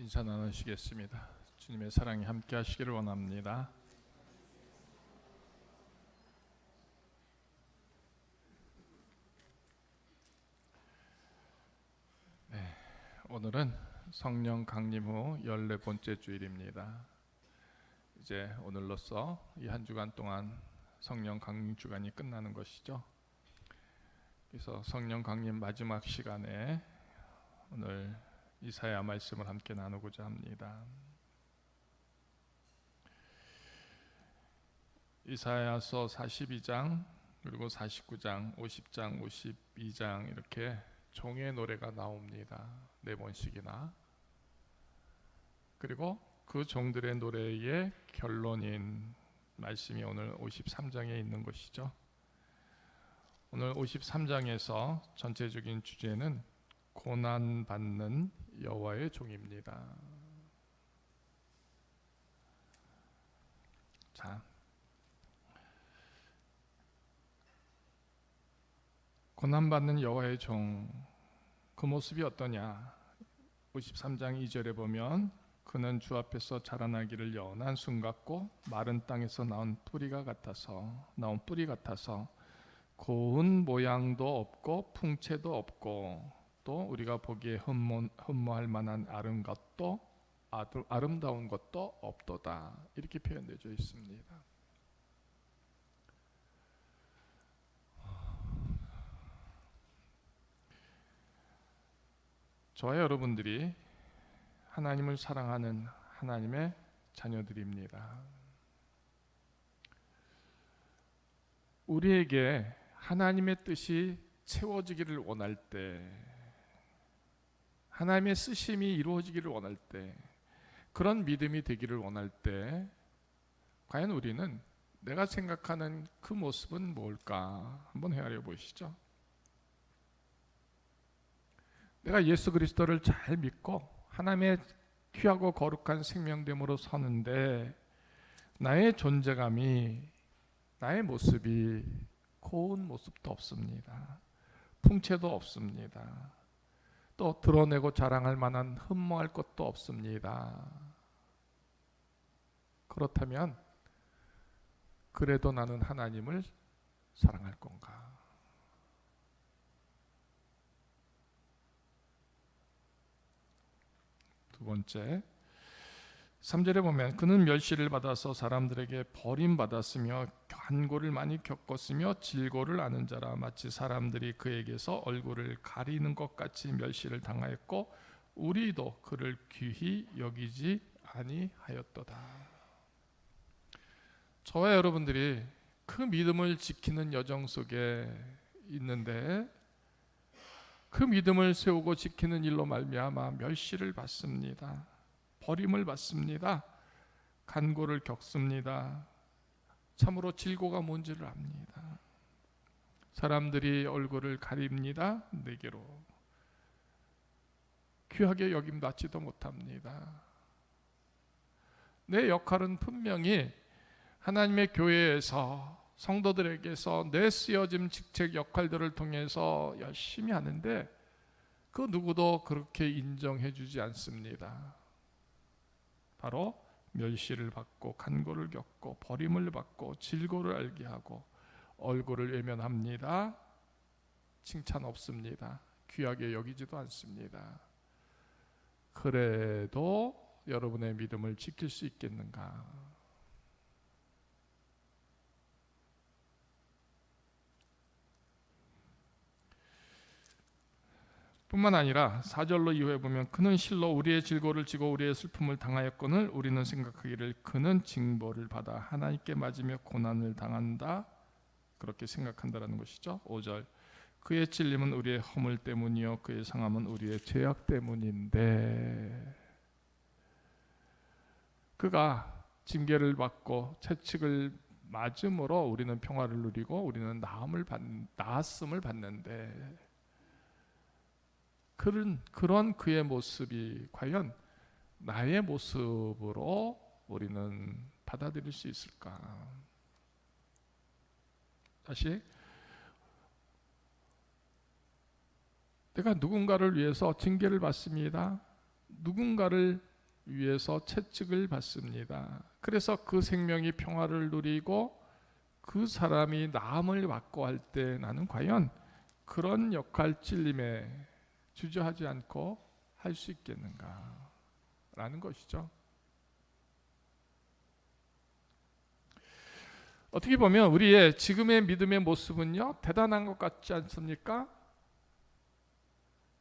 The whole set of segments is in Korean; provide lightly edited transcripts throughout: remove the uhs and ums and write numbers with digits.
인사 나누시겠습니다. 주님의 사랑이 함께 하시기를 원합니다. 오늘은 성령 강림 후 14번째 주일입니다. 이제 오늘로써 이 한 주간 동안 성령 강림 주간이 끝나는 것이죠. 그래서 성령 강림 마지막 시간에 오늘 이사야 말씀을 함께 나누고자 합니다. 이사야서 42장 그리고 49장, 50장, 52장 이렇게 종의 노래가 나옵니다. 4번씩이나. 그리고 그 종들의 노래의 결론인 말씀이 오늘 53장에 있는 것이죠. 오늘 53장에서 전체적인 주제는 고난받는 여호와의 종입니다. 자, 고난받는 여호와의 종, 그 모습이 어떠냐? 53장 2절에 보면 그는 주 앞에서 자라나기를 연한 순 같고 마른 땅에서 나온 뿌리 같아서 고운 모양도 없고 풍채도 없고 또 우리가 보기에 흠모할 만한 아름다운 것도 없도다. 이렇게 표현되어 있습니다. 저와 여러분들이 하나님을 사랑하는 하나님의 자녀들입니다. 우리에게 하나님의 뜻이 채워지기를 원할 때, 하나님의 쓰심이 이루어지기를 원할 때, 그런 믿음이 되기를 원할 때 과연 우리는 내가 생각하는 그 모습은 뭘까? 한번 헤아려 보시죠. 내가 예수 그리스도를 잘 믿고 하나님의 귀하고 거룩한 생명됨으로 서는데 나의 존재감이, 나의 모습이 고운 모습도 없습니다. 풍채도 없습니다. 또 드러내고 자랑할 만한 흠모할 것도 없습니다. 그렇다면 그래도 나는 하나님을 사랑할 건가? 두 번째, 3절에 보면 그는 멸시를 받아서 사람들에게 버림받았으며 간고를 많이 겪었으며 질고를 아는 자라 마치 사람들이 그에게서 얼굴을 가리는 것 같이 멸시를 당하였고 우리도 그를 귀히 여기지 아니하였도다. 저와 여러분들이 그 믿음을 지키는 여정 속에 있는데 그 믿음을 세우고 지키는 일로 말미암아 멸시를 받습니다. 버림을 받습니다. 간고를 겪습니다. 참으로 질고가 뭔지를 압니다. 사람들이 얼굴을 가립니다. 내게로 귀하게 여김 받지도 못합니다. 내 역할은 분명히 하나님의 교회에서 성도들에게서 내 쓰여진 직책 역할들을 통해서 열심히 하는데 그 누구도 그렇게 인정해 주지 않습니다. 바로 멸시를 받고 간고를 겪고 버림을 받고 질고를 알게 하고 얼굴을 외면합니다. 칭찬 없습니다. 귀하게 여기지도 않습니다. 그래도 여러분의 믿음을 지킬 수 있겠는가? 뿐만 아니라 4절로 이후에 보면 그는 실로 우리의 질고를 지고 우리의 슬픔을 당하였거늘 우리는 생각하기를 그는 징벌을 받아 하나님께 맞으며 고난을 당한다, 그렇게 생각한다라는 것이죠. 5절 그의 찔림은 우리의 허물 때문이요 그의 상함은 우리의 죄악 때문인데, 그가 징계를 받고 채찍을 맞음으로 우리는 평화를 누리고 우리는 나았음을 받는데, 그런 그의 모습이 과연 나의 모습으로 우리는 받아들일 수 있을까? 다시, 내가 누군가를 위해서 징계를 받습니다. 누군가를 위해서 채찍을 받습니다. 그래서 그 생명이 평화를 누리고 그 사람이 나음을 받고 할 때 나는 과연 그런 역할 찔림에 주저하지 않고 할 수 있겠는가 라는 것이죠. 어떻게 보면 우리의 지금의 믿음의 모습은요, 대단한 것 같지 않습니까?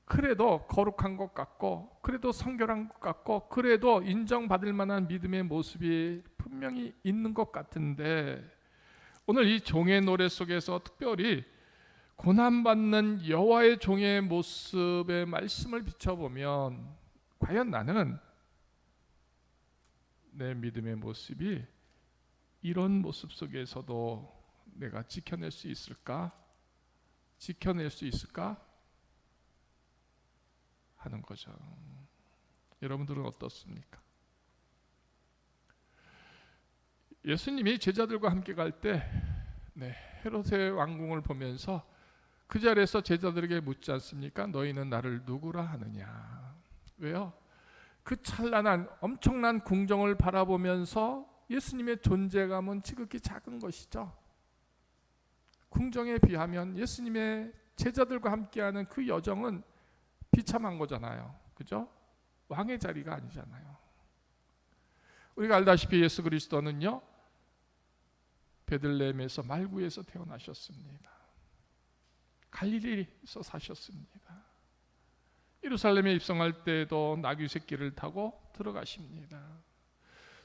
그래도 거룩한 것 같고, 그래도 성결한 것 같고, 그래도 인정받을 만한 믿음의 모습이 분명히 있는 것 같은데, 오늘 이 종의 노래 속에서 특별히 고난받는 여호와의 종의 모습의 말씀을 비춰보면 과연 나는 내 믿음의 모습이 이런 모습 속에서도 내가 지켜낼 수 있을까? 지켜낼 수 있을까? 하는 거죠. 여러분들은 어떻습니까? 예수님이 제자들과 함께 갈 때 헤롯의 왕궁을 보면서 그 자리에서 제자들에게 묻지 않습니까? 너희는 나를 누구라 하느냐? 왜요? 그 찬란한 엄청난 궁정을 바라보면서 예수님의 존재감은 지극히 작은 것이죠. 궁정에 비하면 예수님의 제자들과 함께하는 그 여정은 비참한 거잖아요. 그죠? 왕의 자리가 아니잖아요. 우리가 알다시피 예수 그리스도는요, 베들레헴에서 말구에서 태어나셨습니다. 갈릴리에서 사셨습니다. 예루살렘에 입성할 때도 나귀 새끼를 타고 들어가십니다.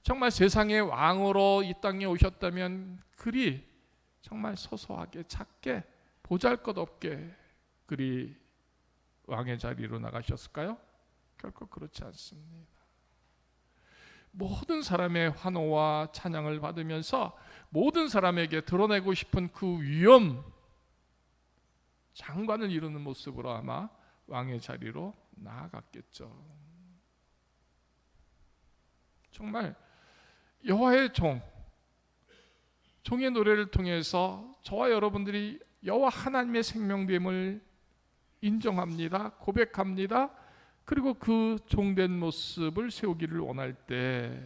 정말 세상의 왕으로 이 땅에 오셨다면 그리 정말 소소하게 작게 보잘것없게 그리 왕의 자리로 나가셨을까요? 결코 그렇지 않습니다. 모든 사람의 환호와 찬양을 받으면서 모든 사람에게 드러내고 싶은 그 위엄, 장관을 이루는 모습으로 아마 왕의 자리로 나아갔겠죠. 정말 여호와의 종의 노래를 통해서 저와 여러분들이 여호와 하나님의 생명됨을 인정합니다. 고백합니다. 그리고 그 종된 모습을 세우기를 원할 때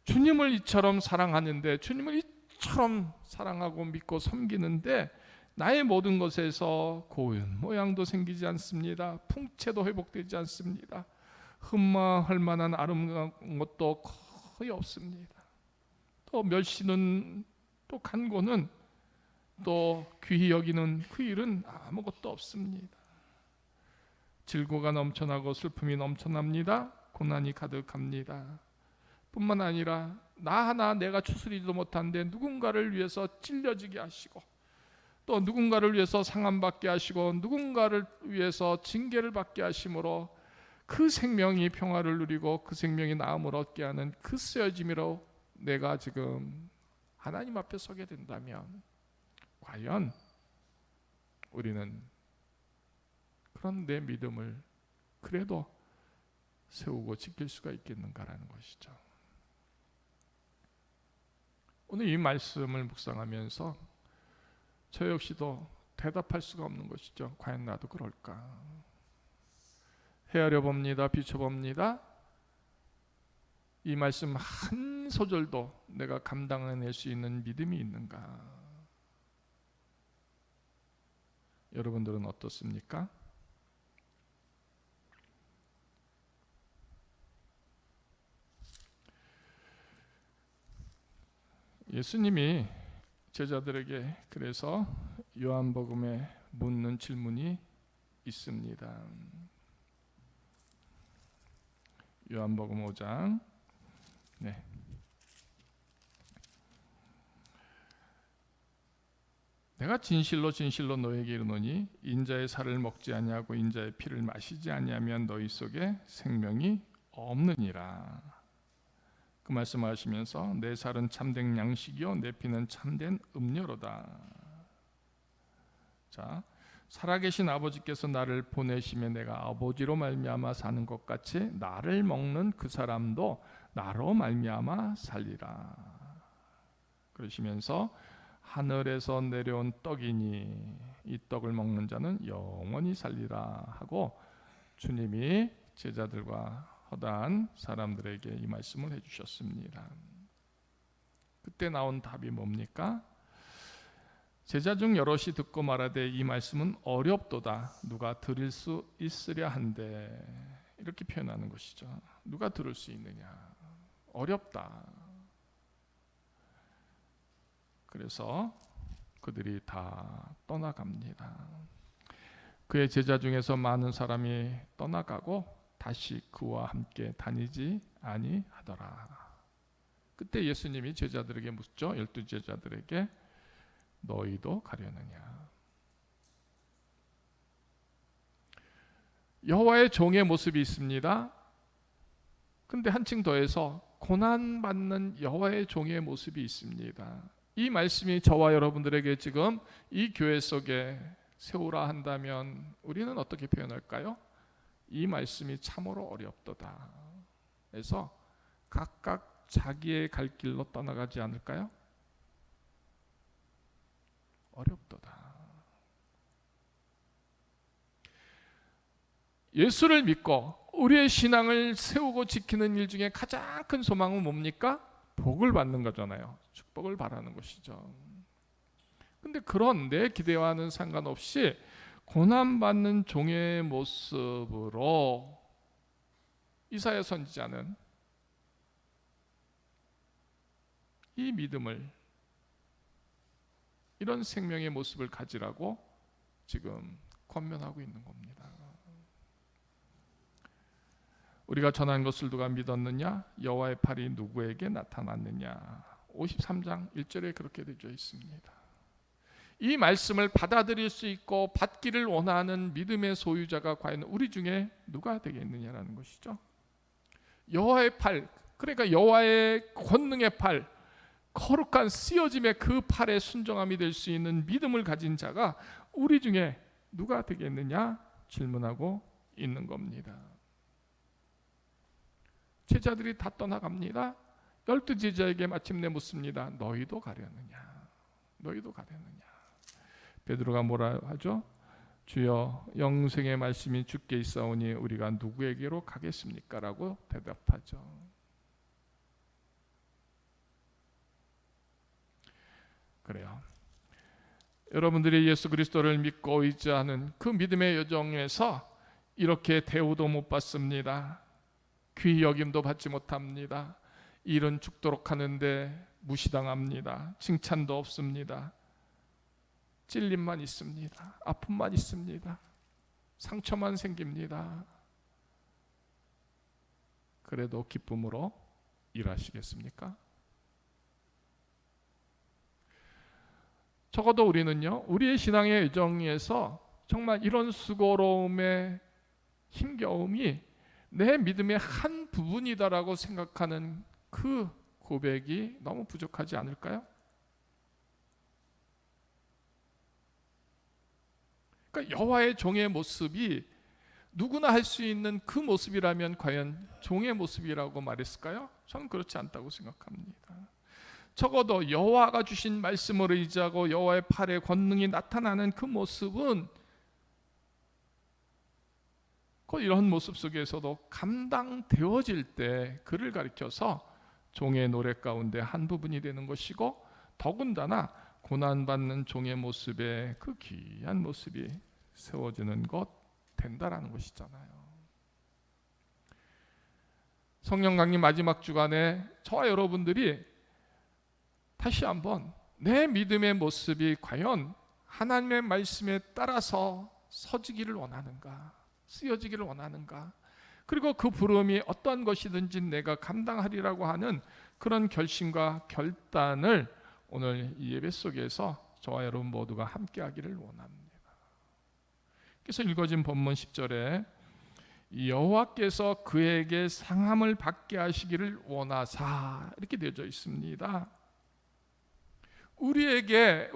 주님을 이처럼 사랑하는데, 주님을 이처럼 사랑하고 믿고 섬기는데 나의 모든 것에서 고운 모양도 생기지 않습니다. 풍채도 회복되지 않습니다. 흠마할 만한 아름다운 것도 거의 없습니다. 또 멸시는, 또 간고는, 또 귀히 여기는 그 일은 아무것도 없습니다. 질고가 넘쳐나고 슬픔이 넘쳐납니다. 고난이 가득합니다. 뿐만 아니라 나 하나 내가 추스리지도 못한데 누군가를 위해서 찔려지게 하시고, 또 누군가를 위해서 상함받게 하시고, 누군가를 위해서 징계를 받게 하심으로 그 생명이 평화를 누리고 그 생명이 나음을 얻게 하는 그 쓰여짐으로 내가 지금 하나님 앞에 서게 된다면 과연 우리는 그런 내 믿음을 그래도 세우고 지킬 수가 있겠는가라는 것이죠. 오늘 이 말씀을 묵상하면서 저 역시도 대답할 수가 없는 것이죠. 과연 나도 그럴까? 헤아려 봅니다. 비춰봅니다. 이 말씀 한 소절도 내가 감당해낼 수 있는 믿음이 있는가? 여러분들은 어떻습니까? 예수님이 제자들에게 그래서 요한복음에 묻는 질문이 있습니다. 요한복음 5장 내가 진실로 진실로 너에게 이르노니 인자의 살을 먹지 아니하고 인자의 피를 마시지 아니하면 너희 속에 생명이 없느니라. 그 말씀하시면서 내 살은 참된 양식이요 내 피는 참된 음료로다. 자, 살아계신 아버지께서 나를 보내심에 내가 아버지로 말미암아 사는 것 같이 나를 먹는 그 사람도 나로 말미암아 살리라. 그러시면서 하늘에서 내려온 떡이니 이 떡을 먹는 자는 영원히 살리라 하고 주님이 제자들과 허다한 사람들에게 이 말씀을 해주셨습니다. 그때 나온 답이 뭡니까? 제자 중 여럿이 듣고 말하되 이 말씀은 어렵도다. 누가 들을 수 있으랴 한데, 이렇게 표현하는 것이죠. 누가 들을 수 있느냐? 어렵다. 그래서 그들이 다 떠나갑니다. 그의 제자 중에서 많은 사람이 떠나가고 다시 그와 함께 다니지 아니하더라. 그때 예수님이 제자들에게 묻죠. 12 제자들에게 너희도 가려느냐? 여호와의 종의 모습이 있습니다. 근데 한층 더해서 고난받는 여호와의 종의 모습이 있습니다. 이 말씀이 저와 여러분들에게 지금 이 교회 속에 세우라 한다면 우리는 어떻게 표현할까요? 이 말씀이 참으로 어렵도다. 그래서 각각 자기의 갈 길로 떠나가지 않을까요? 어렵도다. 예수를 믿고 우리의 신앙을 세우고 지키는 일 중에 가장 큰 소망은 뭡니까? 복을 받는 거잖아요. 축복을 바라는 것이죠. 근데 그런 내 기대와는 상관없이 고난받는 종의 모습으로 이사야 선지자는 이 믿음을, 이런 생명의 모습을 가지라고 지금 권면하고 있는 겁니다. 우리가 전한 것을 누가 믿었느냐? 여호와의 팔이 누구에게 나타났느냐? 53장 1절에 그렇게 되어 있습니다. 이 말씀을 받아들일 수 있고 받기를 원하는 믿음의 소유자가 과연 우리 중에 누가 되겠느냐라는 것이죠. 여호와의 팔, 그러니까 여호와의 권능의 팔, 거룩한 쓰여짐의 그 팔에 순종함이 될 수 있는 믿음을 가진 자가 우리 중에 누가 되겠느냐 질문하고 있는 겁니다. 제자들이 다 떠나갑니다. 12 제자에게 마침내 묻습니다. 너희도 가려느냐? 너희도 가려느냐? 베드로가 뭐라 하죠? 주여, 영생의 말씀이 주께 있사오니 우리가 누구에게로 가겠습니까? 라고 대답하죠. 그래요. 여러분들이 예수 그리스도를 믿고 의지하는 그 믿음의 여정에서 이렇게 대우도 못 받습니다. 귀히 여김도 받지 못합니다. 일은 죽도록 하는데 무시당합니다. 칭찬도 없습니다. 찔림만 있습니다. 아픔만 있습니다. 상처만 생깁니다. 그래도 기쁨으로 일하시겠습니까? 적어도 우리는요, 우리의 신앙의 여정에서 정말 이런 수고로움의 힘겨움이 내 믿음의 한 부분이다라고 생각하는 그 고백이 너무 부족하지 않을까요? 그러니까 여호와의 종의 모습이 누구나 할 수 있는 그 모습이라면 과연 종의 모습이라고 말했을까요? 저는 그렇지 않다고 생각합니다. 적어도 여호와가 주신 말씀을 의지하고 여호와의 팔의 권능이 나타나는 그 모습은 이런 모습 속에서도 감당되어질 때 그를 가리켜서 종의 노래 가운데 한 부분이 되는 것이고, 더군다나 고난받는 종의 모습에 그 귀한 모습이 세워지는 것 된다라는 것이잖아요. 성령 강림 마지막 주간에 저와 여러분들이 다시 한번 내 믿음의 모습이 과연 하나님의 말씀에 따라서 서지기를 원하는가, 쓰여지기를 원하는가, 그리고 그 부름이 어떠한 것이든지 내가 감당하리라고 하는 그런 결심과 결단을 오늘 이 예배 속에서 저와 여러분 모두가 함께 하기를 원합니다. 그래서 읽어진 본문 10절에 여호와께서 그에게 상함을 받게 하시기를 원하사, 이렇게 되어져 있습니다. 우리에게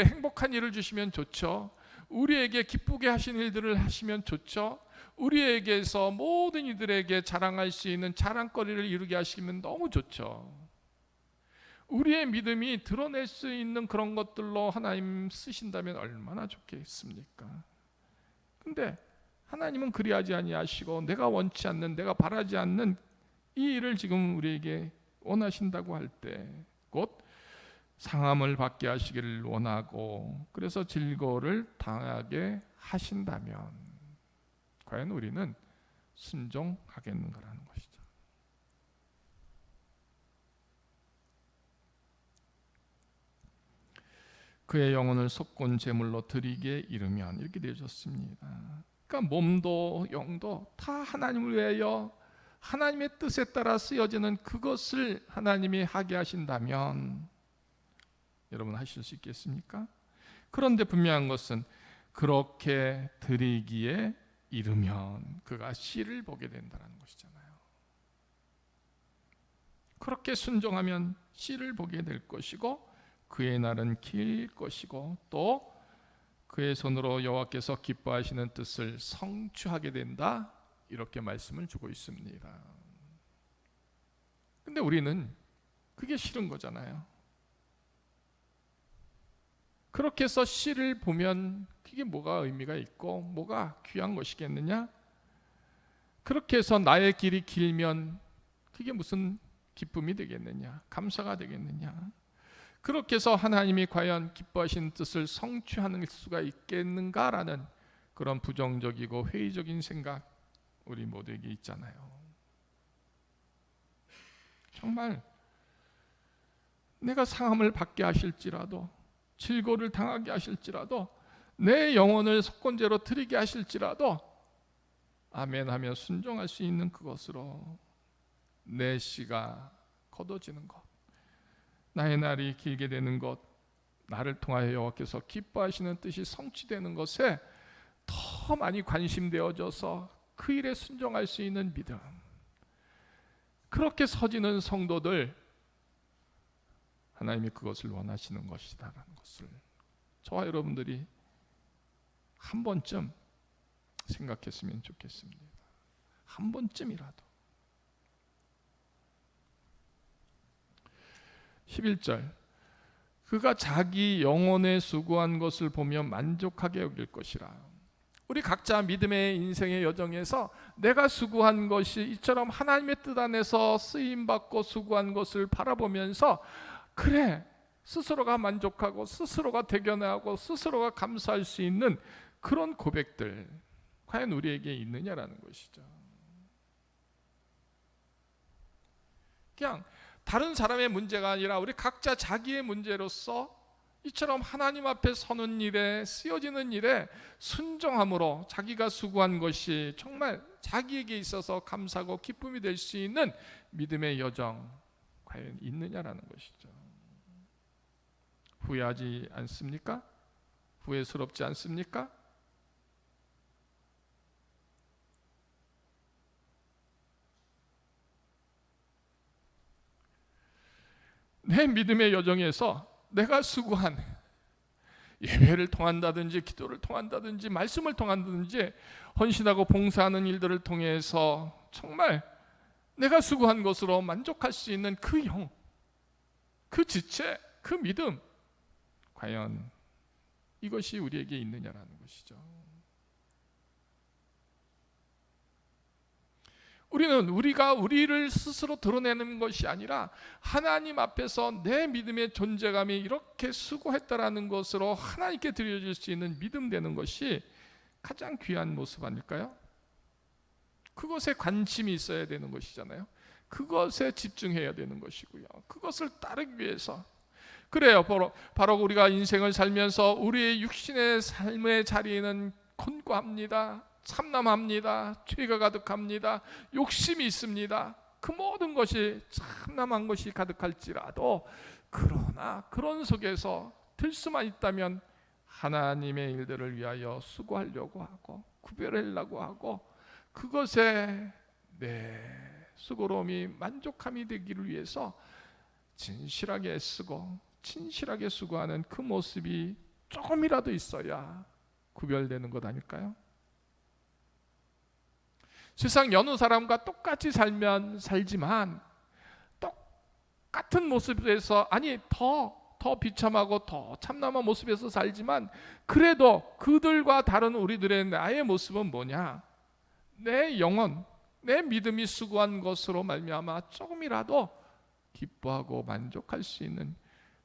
행복한 일을 주시면 좋죠. 우리에게 기쁘게 하신 일들을 하시면 좋죠. 우리에게서 모든 이들에게 자랑할 수 있는 자랑거리를 이루게 하시면 너무 좋죠. 우리의 믿음이 드러낼 수 있는 그런 것들로 하나님 쓰신다면 얼마나 좋겠습니까? 근데 하나님은 그리하지 아니하시고 내가 원치 않는, 내가 바라지 않는 이 일을 지금 우리에게 원하신다고 할 때 곧 상함을 받게 하시기를 원하고 그래서 질고를 당하게 하신다면 과연 우리는 순종하겠는가라는 것이죠. 그의 영혼을 속곤 제물로 드리게 이르면 이렇게 되어졌습니다. 그러니까 몸도 영도 다 하나님을 위하여 하나님의 뜻에 따라 쓰여지는 그것을 하나님이 하게 하신다면 여러분 하실 수 있겠습니까? 그런데 분명한 것은 그렇게 드리기에 이르면 그가 씨를 보게 된다는 것이잖아요. 그렇게 순종하면 씨를 보게 될 것이고 그의 날은 길 것이고 또 그의 손으로 여호와께서 기뻐하시는 뜻을 성취하게 된다, 이렇게 말씀을 주고 있습니다. 근데 우리는 그게 싫은 거잖아요. 그렇게 해서 씨를 보면 그게 뭐가 의미가 있고 뭐가 귀한 것이겠느냐? 그렇게 해서 나의 길이 길면 그게 무슨 기쁨이 되겠느냐? 감사가 되겠느냐? 그렇게 해서 하나님이 과연 기뻐하시는 뜻을 성취하는 수가 있겠는가라는 그런 부정적이고 회의적인 생각 우리 모두에게 있잖아요. 정말 내가 상함을 받게 하실지라도 질고를 당하게 하실지라도 내 영혼을 속건제로 드리게 하실지라도 아멘 하며 순종할 수 있는 그것으로 내 씨가 거둬지는 것, 나의 날이 길게 되는 것, 나를 통하여 여호와께서 기뻐하시는 뜻이 성취되는 것에 더 많이 관심되어져서 그 일에 순종할 수 있는 믿음, 그렇게 서지는 성도들, 하나님이 그것을 원하시는 것이다라는 것을 저와 여러분들이 한 번쯤 생각했으면 좋겠습니다. 한 번쯤이라도. 11절, 그가 자기 영혼에 수고한 것을 보며 만족하게 여길 것이라. 우리 각자 믿음의 인생의 여정에서 내가 수고한 것이 이처럼 하나님의 뜻 안에서 쓰임받고 수고한 것을 바라보면서 그래, 스스로가 만족하고 스스로가 대견하고 스스로가 감사할 수 있는 그런 고백들 과연 우리에게 있느냐라는 것이죠. 그냥 다른 사람의 문제가 아니라 우리 각자 자기의 문제로서 이처럼 하나님 앞에 서는 일에, 쓰여지는 일에 순종함으로 자기가 수고한 것이 정말 자기에게 있어서 감사하고 기쁨이 될 수 있는 믿음의 여정 과연 있느냐라는 것이죠. 후회하지 않습니까? 후회스럽지 않습니까? 내 믿음의 여정에서 내가 수고한 예배를 통한다든지 기도를 통한다든지 말씀을 통한다든지 헌신하고 봉사하는 일들을 통해서 정말 내가 수고한 것으로 만족할 수 있는 그 영, 그 지체, 그 믿음, 과연 이것이 우리에게 있느냐라는 것이죠. 우리는 우리가 우리를 스스로 드러내는 것이 아니라 하나님 앞에서 내 믿음의 존재감이 이렇게 수고했다라는 것으로 하나님께 드려질 수 있는 믿음 되는 것이 가장 귀한 모습 아닐까요? 그것에 관심이 있어야 되는 것이잖아요. 그것에 집중해야 되는 것이고요. 그것을 따르기 위해서 그래요. 바로 우리가 인생을 살면서 우리의 육신의 삶의 자리에는 곤고합니다. 참남합니다. 죄가 가득합니다. 욕심이 있습니다. 그 모든 것이 참남한 것이 가득할지라도 그러나 그런 속에서 들 수만 있다면 하나님의 일들을 위하여 수고하려고 하고 구별하려고 하고 그것에 내 수고로움이 만족함이 되기를 위해서 진실하게 애쓰고 진실하게 수고하는 그 모습이 조금이라도 있어야 구별되는 것 아닐까요? 세상 여느 사람과 똑같이 살지만 똑같은 모습에서 아니 더 더 비참하고 더 참남한 모습에서 살지만 그래도 그들과 다른 우리들의 나의 모습은 뭐냐? 내 영혼, 내 믿음이 수고한 것으로 말미암아 조금이라도 기뻐하고 만족할 수 있는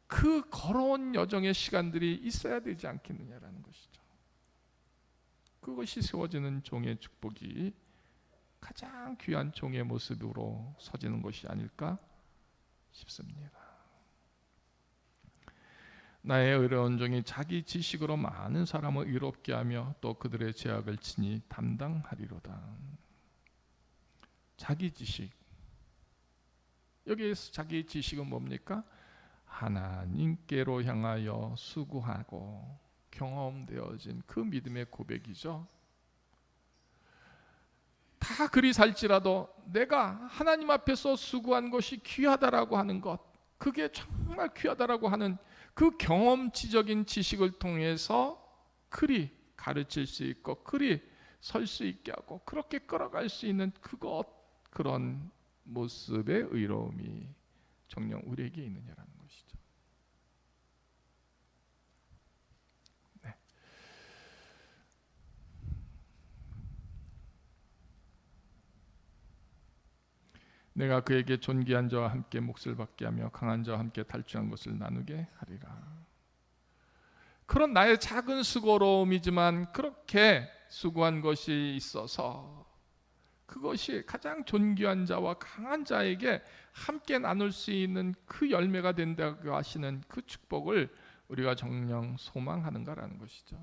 그 걸어온 여정의 시간들이 있어야 되지 않겠느냐라는 것이죠. 그것이 세워지는 종의 축복이 가장 귀한 종의 모습으로 서지는 것이 아닐까 싶습니다. 나의 의로운 종이 자기 지식으로 많은 사람을 의롭게 하며 또 그들의 죄악을 친히 담당하리로다. 자기 지식, 여기에서 자기 지식은 뭡니까? 하나님께로 향하여 수고하고 경험되어진 그 믿음의 고백이죠. 다 그리 살지라도 내가 하나님 앞에서 수고한 것이 귀하다라고 하는 것, 그게 정말 귀하다라고 하는 그 경험치적인 지식을 통해서 그리 가르칠 수 있고 그리 설 수 있게 하고 그렇게 끌어갈 수 있는 그런 모습의 의로움이 정녕 우리에게 있느냐라는 것이죠. 네. 내가 그에게 존귀한 자와 함께 몫을 받게 하며 강한 자와 함께 탈취한 것을 나누게 하리라. 그런 나의 작은 수고로움이지만 그렇게 수고한 것이 있어서 그것이 가장 존귀한 자와 강한 자에게 함께 나눌 수 있는 그 열매가 된다고 하시는 그 축복을 우리가 정녕 소망하는가라는 것이죠.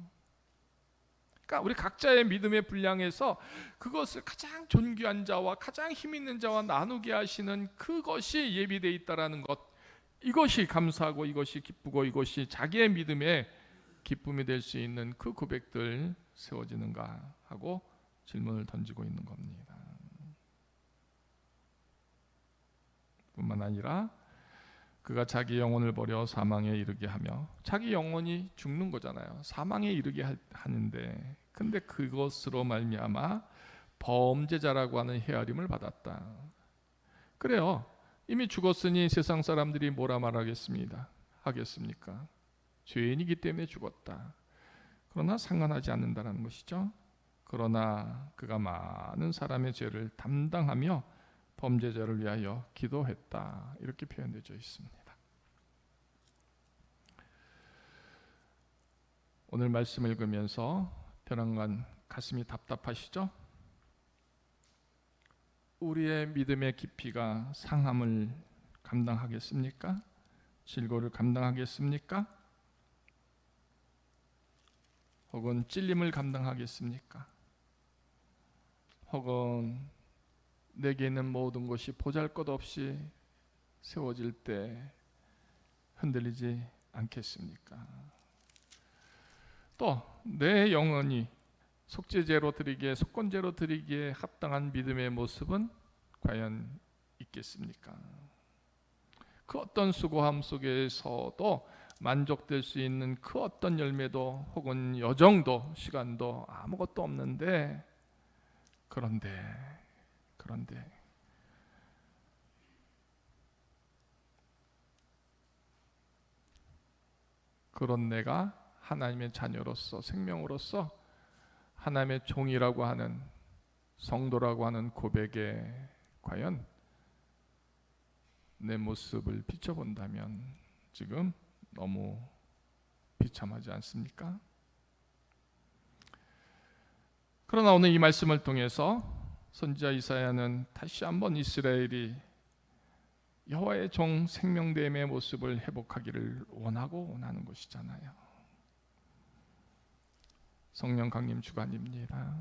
그러니까 우리 각자의 믿음의 분량에서 그것을 가장 존귀한 자와 가장 힘 있는 자와 나누게 하시는 그것이 예비되어 있다라는 것, 이것이 감사하고 이것이 기쁘고 이것이 자기의 믿음의 기쁨이 될 수 있는 그 고백들 세워지는가 하고 질문을 던지고 있는 겁니다. 뿐만 아니라 그가 자기 영혼을 버려 사망에 이르게 하며, 자기 영혼이 죽는 거잖아요. 사망에 이르게 하는데, 근데 그것으로 말미암아 범죄자라고 하는 헤아림을 받았다. 그래요. 이미 죽었으니 세상 사람들이 뭐라 말하겠습니까? 죄인이기 때문에 죽었다. 그러나 상관하지 않는다는 것이죠. 그러나 그가 많은 사람의 죄를 담당하며 범죄자를 위하여 기도했다. 이렇게 표현되어 있습니다. 오늘 말씀을 읽으면서 편안간 가슴이 답답하시죠? 우리의 믿음의 깊이가 상함을 감당하겠습니까? 질고를 감당하겠습니까? 혹은 찔림을 감당하겠습니까? 혹은 내게 있는 모든 것이 보잘것없이 세워질 때 흔들리지 않겠습니까? 또 내 영혼이 속죄제로 드리기에, 속건제로 드리기에 합당한 믿음의 모습은 과연 있겠습니까? 그 어떤 수고함 속에서도 만족될 수 있는 그 어떤 열매도 혹은 여정도 시간도 아무것도 없는데, 그런데 그런 내가 하나님의 자녀로서, 생명으로서 하나님의 종이라고 하는, 성도라고 하는 고백에 과연 내 모습을 비춰본다면 지금 너무 비참하지 않습니까? 그러나 오늘 이 말씀을 통해서 선지자 이사야는 다시 한번 이스라엘이 여호와의 종 생명됨의 모습을 회복하기를 원하는 것이잖아요. 성령 강림 주간입니다.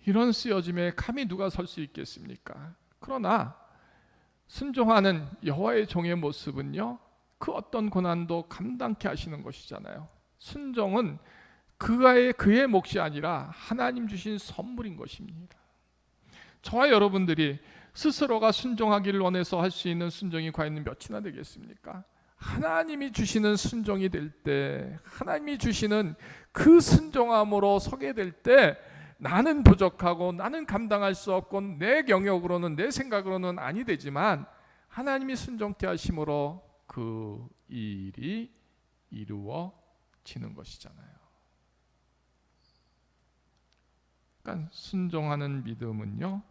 이런 쓰여짐에 감히 누가 설 수 있겠습니까? 그러나 순종하는 여호와의 종의 모습은요, 그 어떤 고난도 감당케 하시는 것이잖아요. 순종은 그의 몫이 아니라 하나님 주신 선물인 것입니다. 저와 여러분들이 스스로가 순종하기를 원해서 할 수 있는 순종이 과연 몇이나 되겠습니까? 하나님이 주시는 순종이 될 때, 하나님이 주시는 그 순종함으로 서게 될 때, 나는 부족하고 나는 감당할 수 없고 내 경력으로는, 내 생각으로는 아니 되지만 하나님이 순종케 하심으로 그 일이 이루어지는 것이잖아요. 그러니까 순종하는 믿음은요,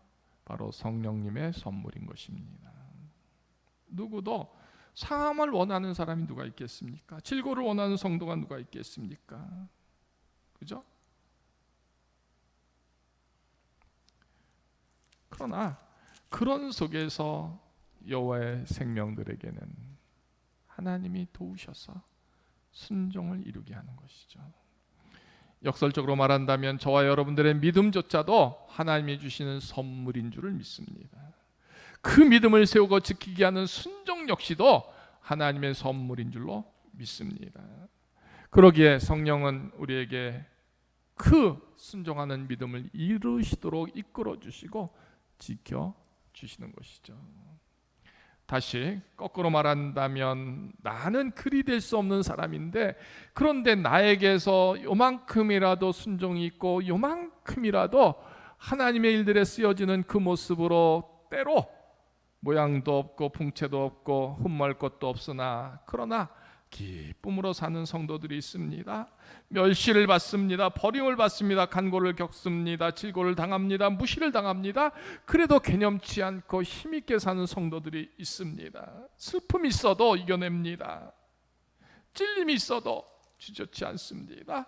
바로 성령님의 선물인 것입니다. 누구도 상함을 원하는 사람이 누가 있겠습니까? 질고를 원하는 성도가 누가 있겠습니까? 그죠? 그러나 그런 속에서 여호와의 생명들에게는 하나님이 도우셔서 순종을 이루게 하는 것이죠. 역설적으로 말한다면 저와 여러분들의 믿음조차도 하나님이 주시는 선물인 줄을 믿습니다. 그 믿음을 세우고 지키게 하는 순종 역시도 하나님의 선물인 줄로 믿습니다. 그러기에 성령은 우리에게 그 순종하는 믿음을 이루시도록 이끌어 주시고 지켜 주시는 것이죠. 다시 거꾸로 말한다면 나는 그리 될 수 없는 사람인데, 그런데 나에게서 요만큼이라도 순종이 있고 요만큼이라도 하나님의 일들에 쓰여지는 그 모습으로 때로 모양도 없고 풍채도 없고 흠말 것도 없으나 그러나 기쁨으로 사는 성도들이 있습니다. 멸시를 받습니다. 버림을 받습니다. 간고를 겪습니다. 질고를 당합니다. 무시를 당합니다. 그래도 개념치 않고 힘있게 사는 성도들이 있습니다. 슬픔이 있어도 이겨냅니다. 찔림이 있어도 주저치 않습니다.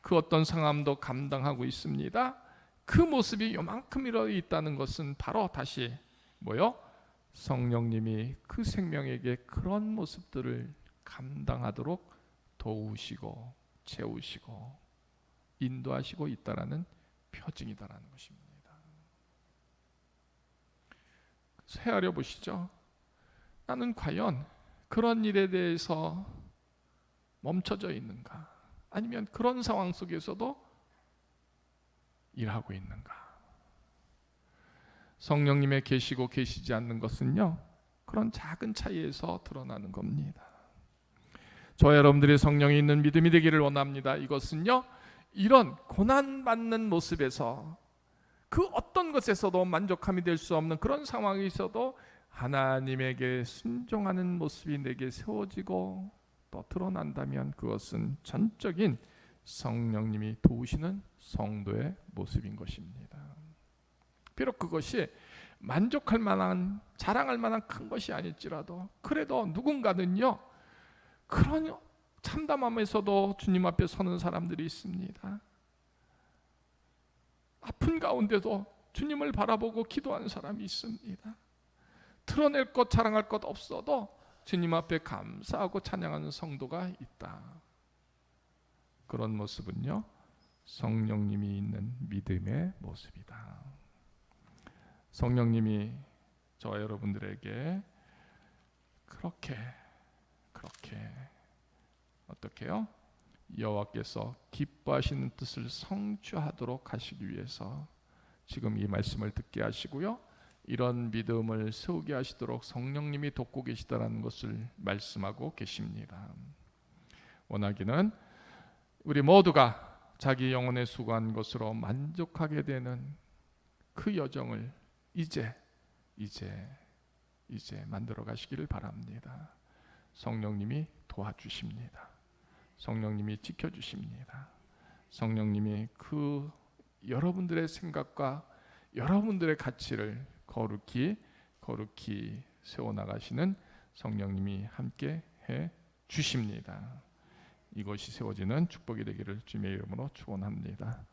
그 어떤 상함도 감당하고 있습니다. 그 모습이 요만큼이라도 있다는 것은 바로 다시 뭐요? 성령님이 그 생명에게 그런 모습들을 감당하도록 도우시고 채우시고 인도하시고 있다라는 표징이다라는 것입니다. 헤아려 보시죠. 나는 과연 그런 일에 대해서 멈춰져 있는가? 아니면 그런 상황 속에서도 일하고 있는가? 성령님의 계시고 계시지 않는 것은요, 그런 작은 차이에서 드러나는 겁니다. 저와 여러분들의 성령이 있는 믿음이 되기를 원합니다. 이것은요, 이런 고난받는 모습에서 그 어떤 것에서도 만족함이 될 수 없는 그런 상황이 있어도 하나님에게 순종하는 모습이 내게 세워지고 또 드러난다면 그것은 전적인 성령님이 도우시는 성도의 모습인 것입니다. 비록 그것이 만족할 만한, 자랑할 만한 큰 것이 아닐지라도 그래도 누군가는요, 그런 참담함에서도 주님 앞에 서는 사람들이 있습니다. 아픈 가운데도 주님을 바라보고 기도하는 사람이 있습니다. 드러낼 것, 자랑할 것 없어도 주님 앞에 감사하고 찬양하는 성도가 있다. 그런 모습은요, 성령님이 있는 믿음의 모습이다. 성령님이 저와 여러분들에게 그렇게 어떻게요? 여호와께서 기뻐하시는 뜻을 성취하도록 하시기 위해서 지금 이 말씀을 듣게 하시고요, 이런 믿음을 세우게 하시도록 성령님이 돕고 계시다라는 것을 말씀하고 계십니다. 원하기는 우리 모두가 자기 영혼에 수고한 것으로 만족하게 되는 그 여정을 이제 만들어 가시기를 바랍니다. 성령님이 도와주십니다. 성령님이 지켜주십니다. 성령님이 그 여러분들의 생각과 여러분들의 가치를 거룩히 세워나가시는 성령님이 함께 해 주십니다. 이것이 세워지는 축복이 되기를 주님의 이름으로 축원합니다.